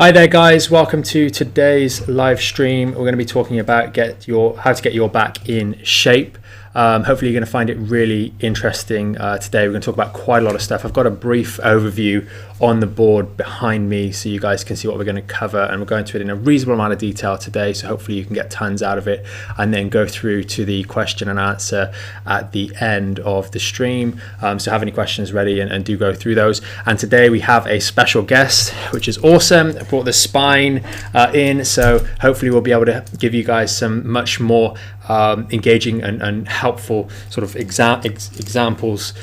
Hi there guys, welcome to today's live stream. We're going to be talking about how to get your back in shape. Hopefully you're going to find it really interesting today. We're going to talk about quite a lot of stuff. I've got a brief overview on the board behind me so you guys can see what we're going to cover, and we're going to it in a reasonable amount of detail today, so hopefully you can get tons out of it and then go through to the question and answer at the end of the stream. So have any questions ready and do go through those. And today we have a special guest, which is awesome. I brought the spine in, so hopefully we'll be able to give you guys some much more engaging and helpful sort of examples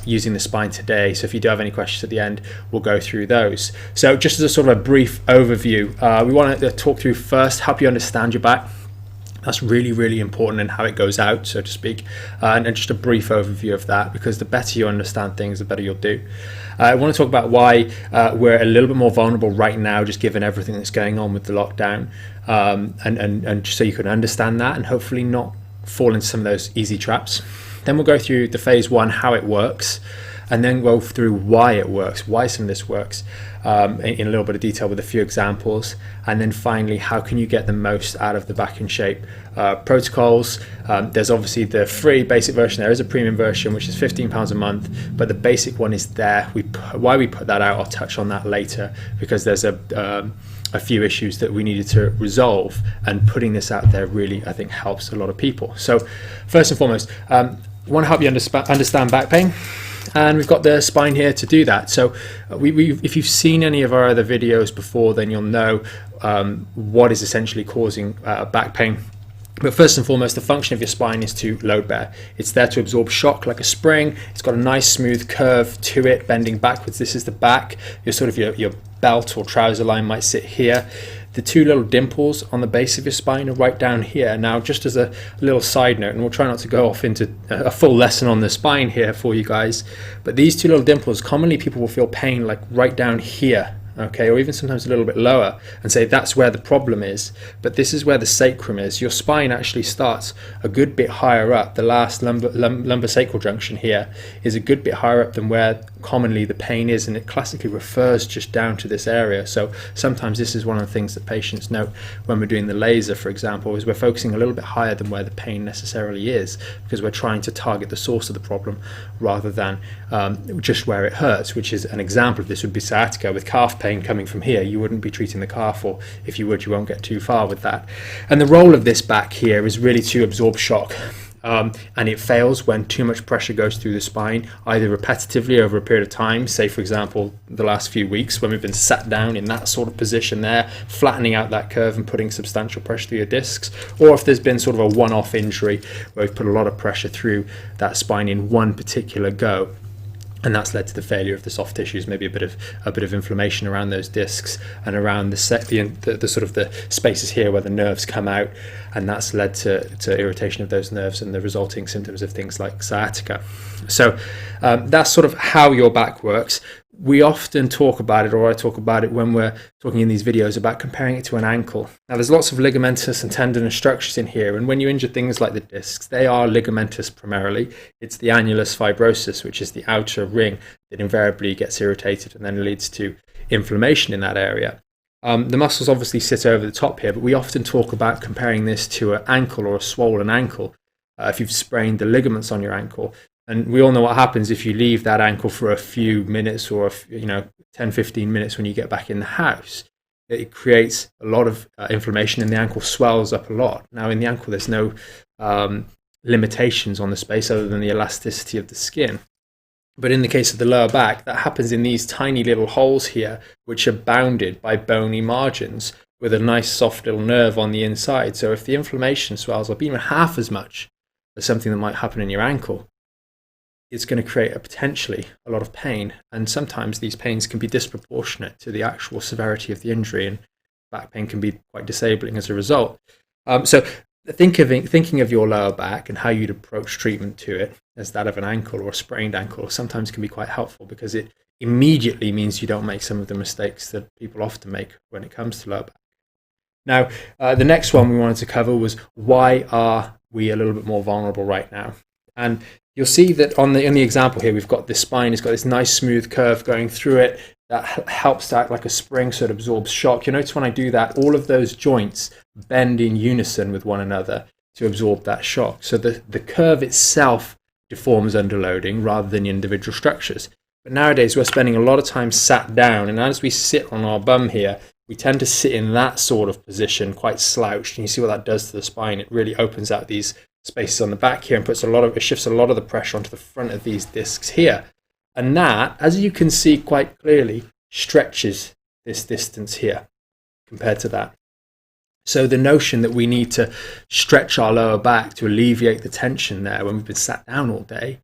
using the spine today. So if you do have any questions at the end, we'll go through those. So just as a sort of a brief overview, we want to talk through first, help you understand your back. That's really, really important in how it goes out, so to speak, and just a brief overview of that, because the better you understand things, the better you'll do. I want to talk about why we're a little bit more vulnerable right now, just given everything that's going on with the lockdown, and just so you can understand that and hopefully not fall into some of those easy traps. Then we'll go through the phase one, how it works, and then go through why it works, why some of this works in a little bit of detail with a few examples. And then finally, how can you get the most out of the back in shape protocols. There's obviously the free basic version. There is a premium version, which is £15 a month, but the basic one is there. Why we put that out, I'll touch on that later, because there's a few issues that we needed to resolve, and putting this out there really, I think, helps a lot of people. So first and foremost, I want to help you understand back pain. And we've got the spine here to do that. So if you've seen any of our other videos before, then you'll know what is essentially causing back pain. But first and foremost, the function of your spine is to load bear. It's there to absorb shock like a spring. It's got a nice smooth curve to it, bending backwards. This is the back. Your belt or trouser line might sit here. The two little dimples on the base of your spine are right down here. Now, just as a little side note, and we'll try not to go off into a full lesson on the spine here for you guys, but these two little dimples, commonly people will feel pain like right down here, okay, or even sometimes a little bit lower, and say that's where the problem is. But this is where the sacrum is. Your spine actually starts a good bit higher up. The last lumbar sacral junction here is a good bit higher up than where commonly the pain is, and it classically refers just down to this area. So sometimes this is one of the things that patients note when we're doing the laser, for example, is we're focusing a little bit higher than where the pain necessarily is, because we're trying to target the source of the problem rather than just where it hurts, which is an example of this would be sciatica. With calf pain coming from here, you wouldn't be treating the calf, or if you would, you won't get too far with that. And the role of this back here is really to absorb shock. And it fails when too much pressure goes through the spine, either repetitively over a period of time, say for example the last few weeks when we've been sat down in that sort of position there, flattening out that curve and putting substantial pressure through your discs, or if there's been sort of a one-off injury where we've put a lot of pressure through that spine in one particular go, and that's led to the failure of the soft tissues, maybe a bit of inflammation around those discs and around the sort of the spaces here where the nerves come out, and that's led to irritation of those nerves and the resulting symptoms of things like sciatica. So that's sort of how your back works. We often talk about it, or I talk about it when we're talking in these videos about comparing it to an ankle. Now, there's lots of ligamentous and tendinous structures in here, and when you injure things like the discs, they are ligamentous primarily. It's the annulus fibrosus, which is the outer ring, that invariably gets irritated and then leads to inflammation in that area. The muscles obviously sit over the top here, but we often talk about comparing this to an ankle or a swollen ankle. If you've sprained the ligaments on your ankle, and we all know what happens if you leave that ankle for a few minutes, or 10-15 minutes when you get back in the house. It creates a lot of inflammation, and the ankle swells up a lot. Now, in the ankle, there's no limitations on the space other than the elasticity of the skin. But in the case of the lower back, that happens in these tiny little holes here, which are bounded by bony margins with a nice soft little nerve on the inside. So if the inflammation swells up even half as much as something that might happen in your ankle, it's going to create potentially a lot of pain. And sometimes these pains can be disproportionate to the actual severity of the injury, and back pain can be quite disabling as a result. So thinking of your lower back and how you'd approach treatment to it as that of an ankle or a sprained ankle sometimes can be quite helpful, because it immediately means you don't make some of the mistakes that people often make when it comes to lower back. Now, the next one we wanted to cover was, why are we a little bit more vulnerable right now? And you'll see that on the example here, we've got this spine, it's got this nice smooth curve going through it. that helps to act like a spring, so it absorbs shock. You notice when I do that, all of those joints bend in unison with one another to absorb that shock. So the curve itself deforms under loading rather than the individual structures. But nowadays we're spending a lot of time sat down, and as we sit on our bum here, we tend to sit in that sort of position, quite slouched. And you see what that does to the spine. It really opens out these spaces on the back here and it shifts a lot of the pressure onto the front of these discs here. And that, as you can see quite clearly, stretches this distance here compared to that. So the notion that we need to stretch our lower back to alleviate the tension there when we've been sat down all day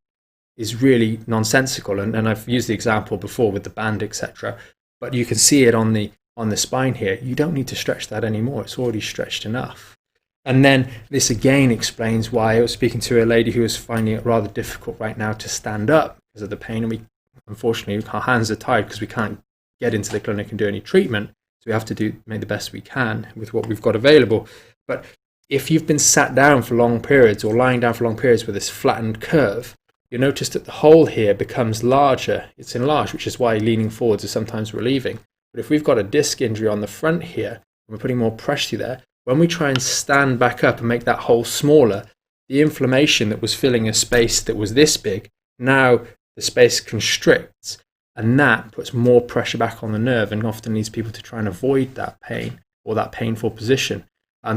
is really nonsensical. And I've used the example before with the band, etc. But you can see it on the spine here. You don't need to stretch that anymore. It's already stretched enough. And then this again explains why I was speaking to a lady who was finding it rather difficult right now to stand up because of the pain. And unfortunately, our hands are tied because we can't get into the clinic and do any treatment. So we have to make the best we can with what we've got available. But if you've been sat down for long periods or lying down for long periods with this flattened curve, you'll notice that the hole here becomes larger. It's enlarged, which is why leaning forwards is sometimes relieving. But if we've got a disc injury on the front here, and we're putting more pressure there, when we try and stand back up and make that hole smaller, the inflammation that was filling a space that was this big, now the space constricts, and that puts more pressure back on the nerve and often leads people to try and avoid that pain or that painful position.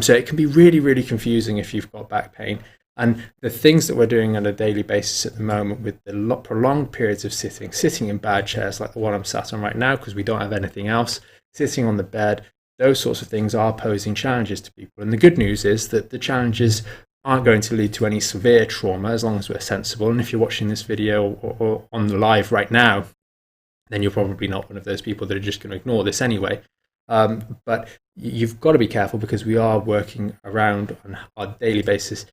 So it can be really, really confusing if you've got back pain. And the things that we're doing on a daily basis at the moment with the prolonged periods of sitting in bad chairs like the one I'm sat on right now because we don't have anything else, sitting on the bed, those sorts of things are posing challenges to people. And the good news is that the challenges aren't going to lead to any severe trauma as long as we're sensible. And if you're watching this video or on the live right now, then you're probably not one of those people that are just going to ignore this anyway. But you've got to be careful because we are working around on our daily basis.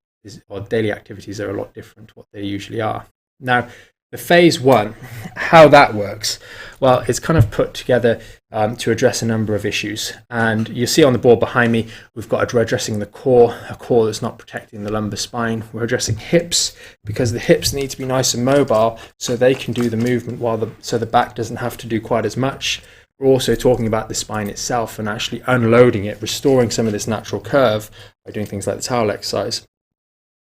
Our daily activities are a lot different to what they usually are. Now, the phase one, how that works, well, it's kind of put together to address a number of issues. And you see on the board behind me, we're addressing the core, a core that's not protecting the lumbar spine. We're addressing hips because the hips need to be nice and mobile so they can do the movement so the back doesn't have to do quite as much. We're also talking about the spine itself and actually unloading it, restoring some of this natural curve by doing things like the towel exercise,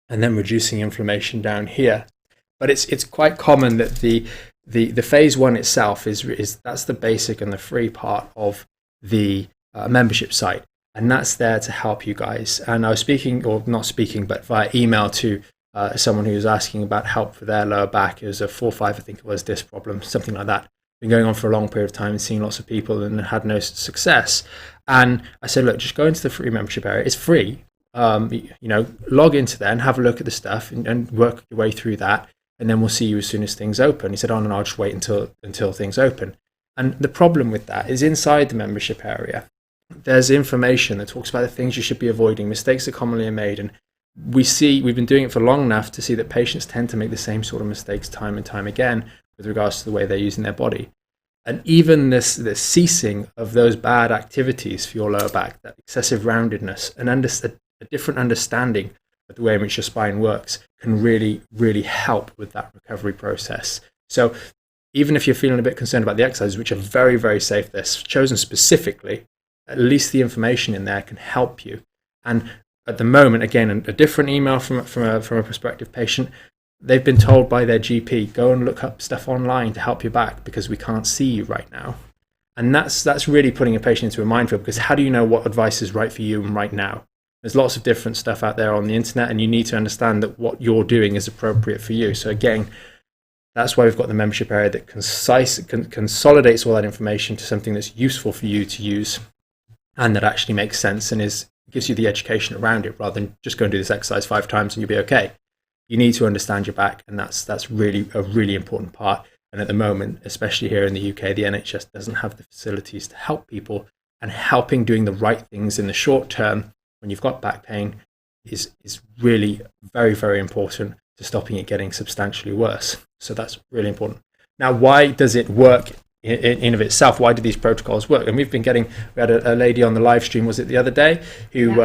and then reducing inflammation down here. But it's quite common that the phase one itself is that's the basic and the free part of the membership site, and that's there to help you guys. And I was but via email to someone who was asking about help for their lower back. It was a 4-5, I think it was, disc problem, something like that. Been going on for a long period of time and seeing lots of people and had no success. And I said, look, just go into the free membership area. It's free. Log into there and have a look at the stuff and work your way through that. And then we'll see you as soon as things open. He said, oh, no, I'll just wait until things open. And the problem with that is inside the membership area, there's information that talks about the things you should be avoiding, mistakes that commonly are made. And we've been doing it for long enough to see that patients tend to make the same sort of mistakes time and time again with regards to the way they're using their body. And even the ceasing of those bad activities for your lower back, that excessive roundedness, and a different understanding of the way in which your spine works can really, really help with that recovery process. So even if you're feeling a bit concerned about the exercises, which are very, very safe, they're chosen specifically, at least the information in there can help you. And at the moment, again, a different email from a prospective patient, they've been told by their GP, go and look up stuff online to help your back because we can't see you right now. And that's really putting a patient into a minefield, because how do you know what advice is right for you and right now? There's lots of different stuff out there on the internet, and you need to understand that what you're doing is appropriate for you. So again, that's why we've got the membership area that consolidates all that information to something that's useful for you to use and that actually makes sense and gives you the education around it, rather than just go and do this exercise 5 times and you'll be okay. You need to understand your back, and that's really a really important part. And at the moment, especially here in the UK, the NHS doesn't have the facilities to help people, and helping doing the right things in the short term when you've got back pain is really very, very important to stopping it getting substantially worse. So that's really important. Now, why does it work in of itself? Why do these protocols work? And we had a lady on the live stream, was it the other day, who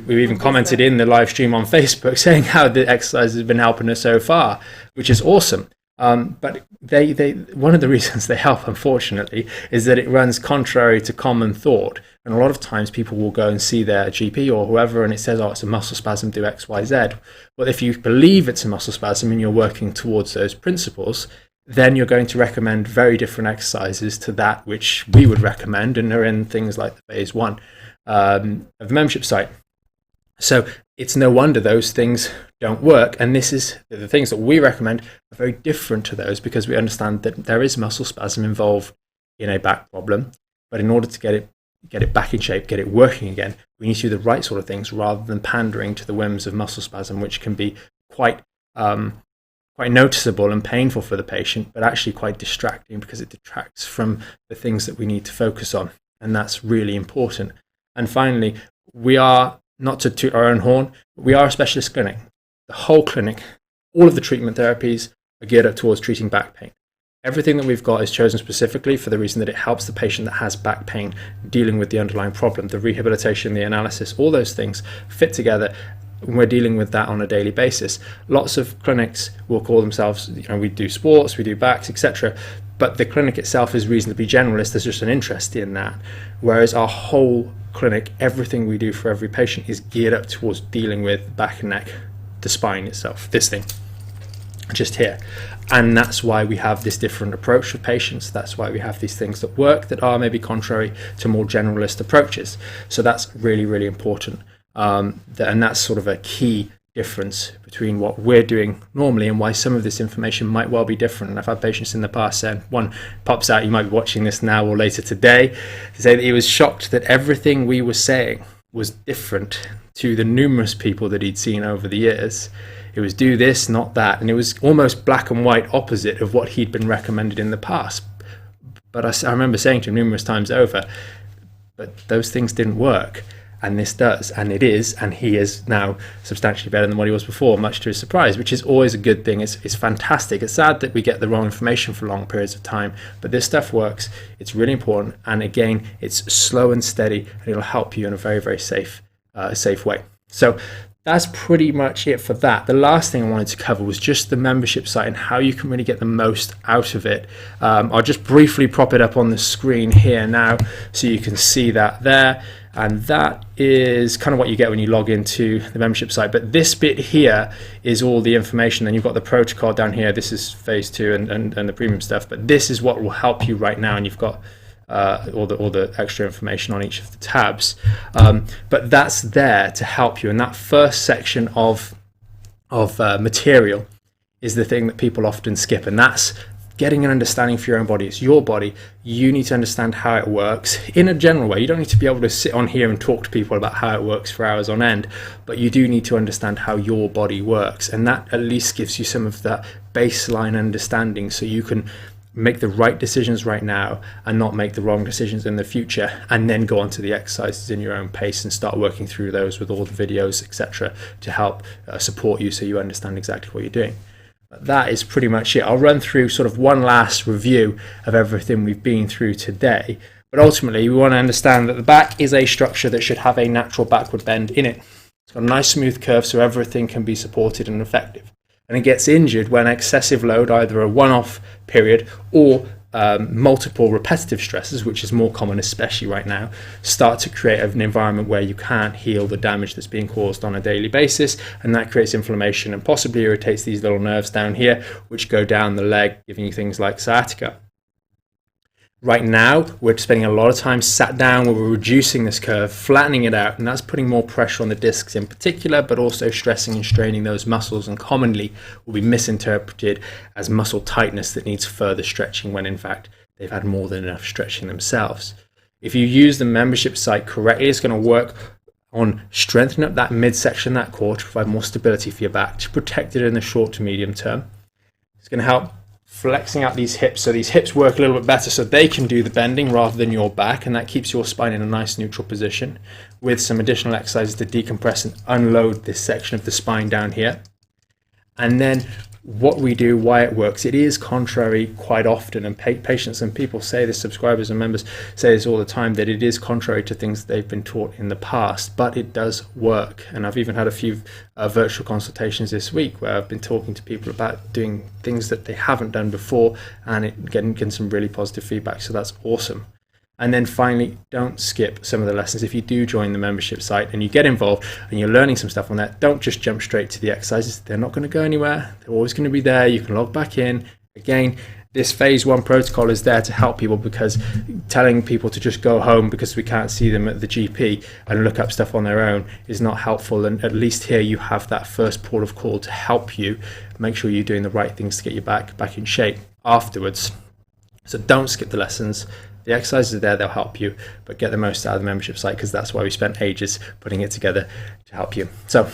even commented in the live stream on Facebook saying how the exercise has been helping her so far, which is awesome. But they one of the reasons they help, unfortunately, is that it runs contrary to common thought. And a lot of times people will go and see their GP or whoever, and it says, oh, it's a muscle spasm, do X, Y, Z. Well, if you believe it's a muscle spasm and you're working towards those principles, then you're going to recommend very different exercises to that which we would recommend, and they're in things like the phase 1 of the membership site. So it's no wonder those things don't work, and this is the things that we recommend are very different to those, because we understand that there is muscle spasm involved in a back problem, but in order to get it back in shape, get it working again, we need to do the right sort of things rather than pandering to the whims of muscle spasm, which can be quite noticeable and painful for the patient, but actually quite distracting because it detracts from the things that we need to focus on, and that's really important. And finally, we are, not to toot our own horn, but we are a specialist clinic. The whole clinic, all of the treatment therapies are geared up towards treating back pain. Everything that we've got is chosen specifically for the reason that it helps the patient that has back pain dealing with the underlying problem. The rehabilitation, the analysis, all those things fit together. We're dealing with that on a daily basis. Lots of clinics will call themselves, we do sports, we do backs, etc. But the clinic itself is reasonably generalist. There's just an interest in that. Whereas our whole clinic, everything we do for every patient is geared up towards dealing with back and neck, the spine itself, this thing, just here. And that's why we have this different approach with patients. That's why we have these things that work that are maybe contrary to more generalist approaches. So that's really, really important. And that's sort of a key difference between what we're doing normally and why some of this information might well be different. And I've had patients in the past saying, one pops out, you might be watching this now or later today, to say that he was shocked that everything we were saying was different to the numerous people that he'd seen over the years. It was do this, not that. And it was almost black and white opposite of what he'd been recommended in the past. But I remember saying to him numerous times over, but those things didn't work. And this does, and it is, and he is now substantially better than what he was before, much to his surprise, which is always a good thing. It's fantastic. It's sad that we get the wrong information for long periods of time, but this stuff works. It's really important, and again, it's slow and steady, and it'll help you in a very, very safe way. So that's pretty much it for that. The last thing I wanted to cover was just the membership site and how you can really get the most out of it. I'll just briefly prop it up on the screen here now so you can see that there. And that is kind of what you get when you log into the membership site. But this bit here is all the information. Then you've got the protocol down here. This is phase 2 and the premium stuff. But this is what will help you right now. And you've got all the extra information on each of the tabs. But that's there to help you. And that first section of material is the thing that people often skip. And that's getting an understanding for your own body. It's your body. You need to understand how it works in a general way. You don't need to be able to sit on here and talk to people about how it works for hours on end, but you do need to understand how your body works. And that at least gives you some of that baseline understanding so you can make the right decisions right now and not make the wrong decisions in the future, and then go on to the exercises in your own pace and start working through those with all the videos, etc., to help support you so you understand exactly what you're doing. That is pretty much it. I'll run through sort of one last review of everything we've been through today. But ultimately, we want to understand that the back is a structure that should have a natural backward bend in it. It's got a nice smooth curve so everything can be supported and effective. And it gets injured when excessive load, either a one-off period or multiple repetitive stresses, which is more common, especially right now, start to create an environment where you can't heal the damage that's being caused on a daily basis, and that creates inflammation and possibly irritates these little nerves down here, which go down the leg, giving you things like sciatica. Right now, we're spending a lot of time sat down where we're reducing this curve, flattening it out, and that's putting more pressure on the discs in particular, but also stressing and straining those muscles, and commonly will be misinterpreted as muscle tightness that needs further stretching when in fact they've had more than enough stretching themselves. If you use the membership site correctly, it's going to work on strengthening up that midsection, that core, to provide more stability for your back, to protect it in the short to medium term. It's going to help flexing out these hips so these hips work a little bit better so they can do the bending rather than your back, and that keeps your spine in a nice neutral position, with some additional exercises to decompress and unload this section of the spine down here. And then what we do, why it works. It is contrary quite often, and patients and people say this, subscribers and members say this all the time, that it is contrary to things they've been taught in the past, but it does work. And I've even had a few virtual consultations this week where I've been talking to people about doing things that they haven't done before, and getting some really positive feedback. So that's awesome. And then finally, don't skip some of the lessons. If you do join the membership site and you get involved and you're learning some stuff on that, don't just jump straight to the exercises. They're not going to go anywhere. They're always going to be there. You can log back in. Again, this phase 1 protocol is there to help people, because telling people to just go home because we can't see them at the GP and look up stuff on their own is not helpful. And at least here you have that first port of call to help you make sure you're doing the right things to get you back in shape afterwards. So don't skip the lessons. The exercises are there, they'll help you, but get the most out of the membership site, because that's why we spent ages putting it together to help you. So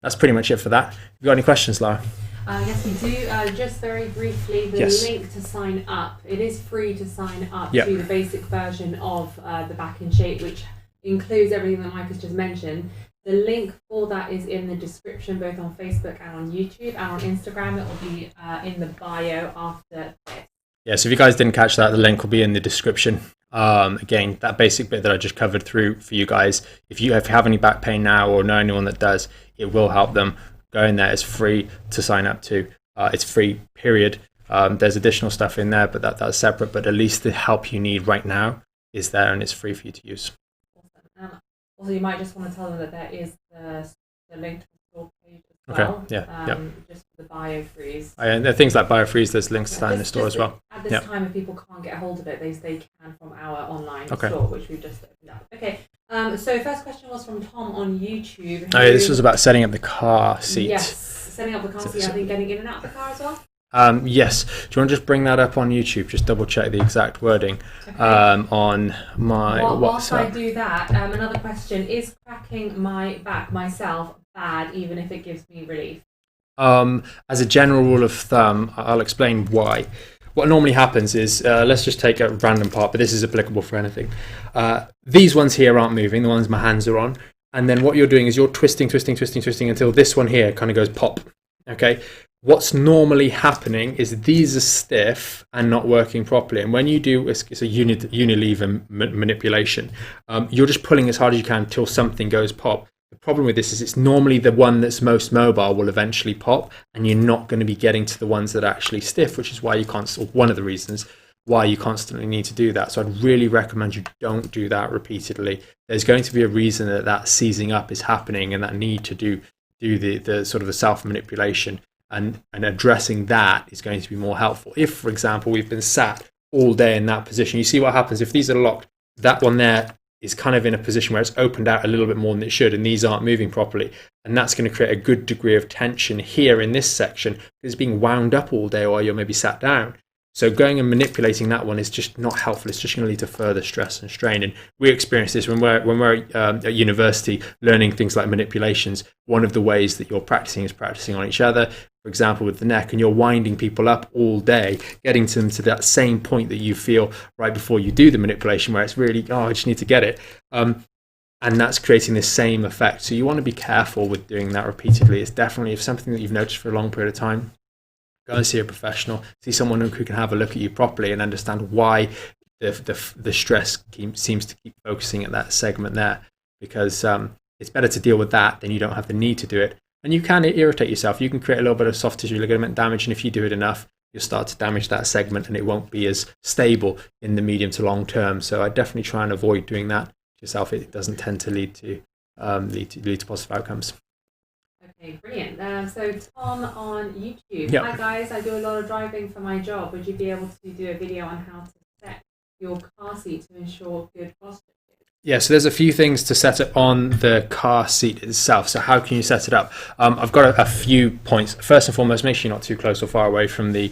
that's pretty much it for that. Have you got any questions, Lara? Yes, we do. Just very briefly, the link to sign up. It is free to sign up to the basic version of the Back in Shape, which includes everything that Mike has just mentioned. The link for that is in the description, both on Facebook and on YouTube, and on Instagram. It will be in the bio after this. Yeah, so if you guys didn't catch that, the link will be in the description. Again, that basic bit that I just covered through for you guys. If you have any back pain now, or know anyone that does, it will help them. Go in there. It's free to sign up to. It's free, period. There's additional stuff in there, but that's separate. But at least the help you need right now is there, and it's free for you to use. Awesome. Also, you might just want to tell them that there is the link to the store page as well. Okay. Just for the bio freeze. And there are things like BioFreeze. There's links to that in the store as well. At this time, if people can't get a hold of it, they can from our online store, which we've just opened up. Okay. So first question was from Tom on YouTube. This was about setting up the car seat. Yes, setting up the car seat. I think getting in and out of the car as well. Yes. Do you want to just bring that up on YouTube? Just double check the exact wording on my WhatsApp. Whilst I do that, another question: is cracking my back myself bad, even if it gives me relief? As a general rule of thumb, I'll explain why. What normally happens is, let's just take a random part, but this is applicable for anything. These ones here aren't moving, the ones my hands are on. And then what you're doing is you're twisting until this one here kind of goes pop. Okay. What's normally happening is these are stiff and not working properly. And when you do, it's a Unilever manipulation. You're just pulling as hard as you can until something goes pop. The problem with this is it's normally the one that's most mobile will eventually pop, and you're not going to be getting to the ones that are actually stiff, which is why one of the reasons why you constantly need to do that. So I'd really recommend you don't do that repeatedly. There's going to be a reason that seizing up is happening, and that need to do the sort of the self-manipulation, and addressing that is going to be more helpful. If, for example, we've been sat all day in that position, you see what happens if these are locked. That one there is kind of in a position where it's opened out a little bit more than it should, and these aren't moving properly. And that's going to create a good degree of tension here in this section, because it's being wound up all day while you're maybe sat down. So going and manipulating that one is just not helpful. It's just going to lead to further stress and strain. And we experience this when we're at university learning things like manipulations. One of the ways that you're practicing is practicing on each other. For example, with the neck, and you're winding people up all day, getting them to that same point that you feel right before you do the manipulation, where it's really, I just need to get it. And that's creating the same effect. So you want to be careful with doing that repeatedly. It's definitely, if something that you've noticed for a long period of time, go and see a professional, see someone who can have a look at you properly and understand why the stress seems to keep focusing at that segment there, because it's better to deal with that than you don't have the need to do it. And you can irritate yourself. You can create a little bit of soft tissue ligament damage, and if you do it enough, you'll start to damage that segment, and it won't be as stable in the medium to long term. So I definitely try and avoid doing that yourself. It doesn't tend to lead to positive outcomes. Okay, brilliant. So Tom on YouTube. Yep. Hi guys, I do a lot of driving for my job. Would you be able to do a video on how to set your car seat to ensure good posture? Yeah, so there's a few things to set it on the car seat itself. So how can you set it up? I've got a few points. First and foremost, make sure you're not too close or far away from the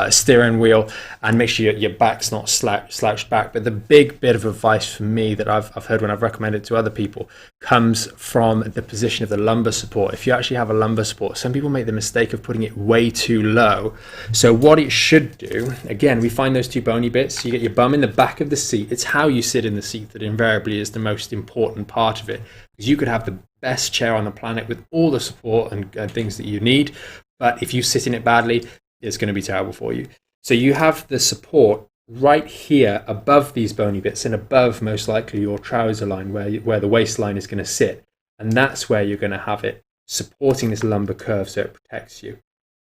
steering wheel, and make sure your back's not slouched back. But the big bit of advice for me that I've heard when I've recommended it to other people comes from the position of the lumbar support. If you actually have a lumbar support, some people make the mistake of putting it way too low. So what it should do, again, we find those two bony bits. You get your bum in the back of the seat. It's how you sit in the seat that invariably is the most important part of it, because you could have the best chair on the planet with all the support and things that you need, But if you sit in it badly, it's going to be terrible for you. So you have the support right here above these bony bits and above most likely your trouser line where the waistline is going to sit. And that's where you're going to have it supporting this lumbar curve so it protects you.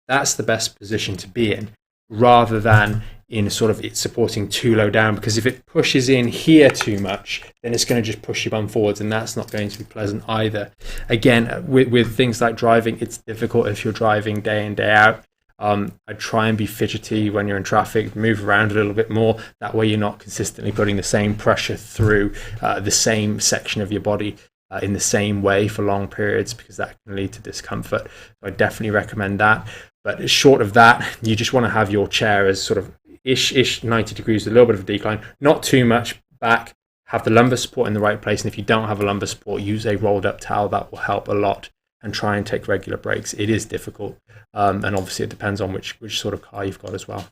That's the best position to be in, rather than in sort of it supporting too low down, because if it pushes in here too much, then it's going to just push your bum forwards, and that's not going to be pleasant either. Again, with things like driving, it's difficult if you're driving day in, day out. I'd try and be fidgety when you're in traffic, move around a little bit more. That way you're not consistently putting the same pressure through the same section of your body in the same way for long periods, because that can lead to discomfort. So I definitely recommend that. But short of that, you just want to have your chair as sort of ish 90 degrees, a little bit of a decline, not too much back. Have the lumbar support in the right place, and if you don't have a lumbar support, use a rolled up towel. That will help a lot, and try and take regular breaks. It is difficult, and obviously it depends on which sort of car you've got as well.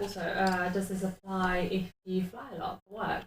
Also, does this apply if you fly a lot for work?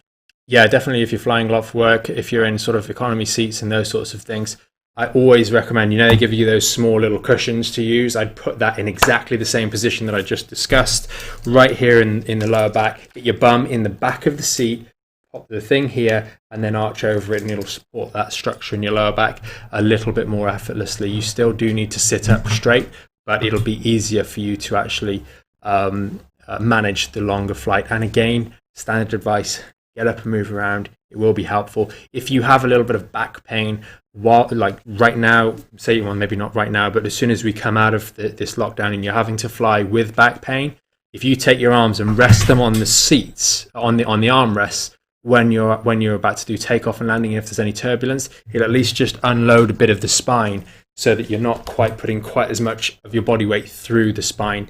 Yeah, definitely if you're flying a lot for work, if you're in sort of economy seats and those sorts of things. I always recommend, they give you those small little cushions to use. I'd put that in exactly the same position that I just discussed, right here in the lower back. Get your bum in the back of the seat, pop the thing here, and then arch over it, and it'll support that structure in your lower back a little bit more effortlessly. You still do need to sit up straight, but it'll be easier for you to actually manage the longer flight. And again, standard advice, get up and move around. It will be helpful. If you have a little bit of back pain, like right now, maybe not right now, but as soon as we come out of this lockdown and you're having to fly with back pain, if you take your arms and rest them on the seats, on the armrests, when you're about to do takeoff and landing, if there's any turbulence, it'll at least just unload a bit of the spine, so that you're not putting quite as much of your body weight through the spine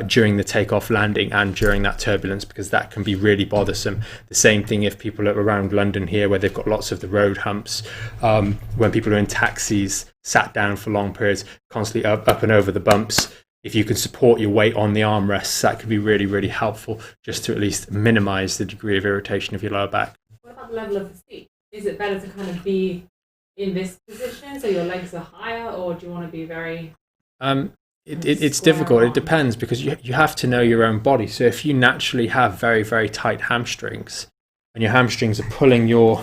during the takeoff, landing, and during that turbulence, because that can be really bothersome. The same thing if people are around London here, where they've got lots of the road humps, when people are in taxis, sat down for long periods, constantly up and over the bumps. If you can support your weight on the armrests, that could be really, really helpful, just to at least minimize the degree of irritation of your lower back. What about the level of the seat? Is it better to kind of be in this position so your legs are higher, or do you want to be very it's difficult. It depends, because you have to know your own body. So if you naturally have very, very tight hamstrings, and your hamstrings are pulling your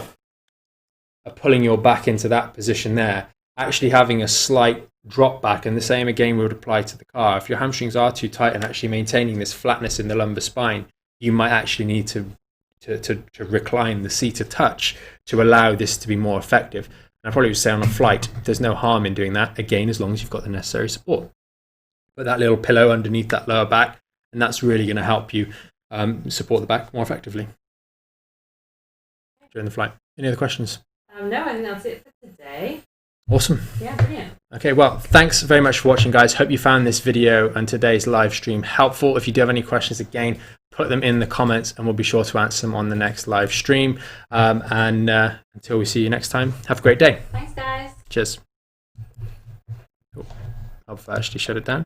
back into that position there, actually having a slight drop back, and the same again would apply to the car. If your hamstrings are too tight and actually maintaining this flatness in the lumbar spine, you might actually need to recline the seat a touch to allow this to be more effective. I probably would say on a flight, there's no harm in doing that, again, as long as you've got the necessary support. Put that little pillow underneath that lower back, and that's really going to help you support the back more effectively during the flight. Any other questions? No, I think that's it for today. Awesome. Yeah, brilliant. Okay, well, thanks very much for watching, guys. Hope you found this video and today's live stream helpful. If you do have any questions, again, put them in the comments and we'll be sure to answer them on the next live stream. And until we see you next time, have a great day. Thanks, guys. Cheers. Cool. I'll actually shut it down.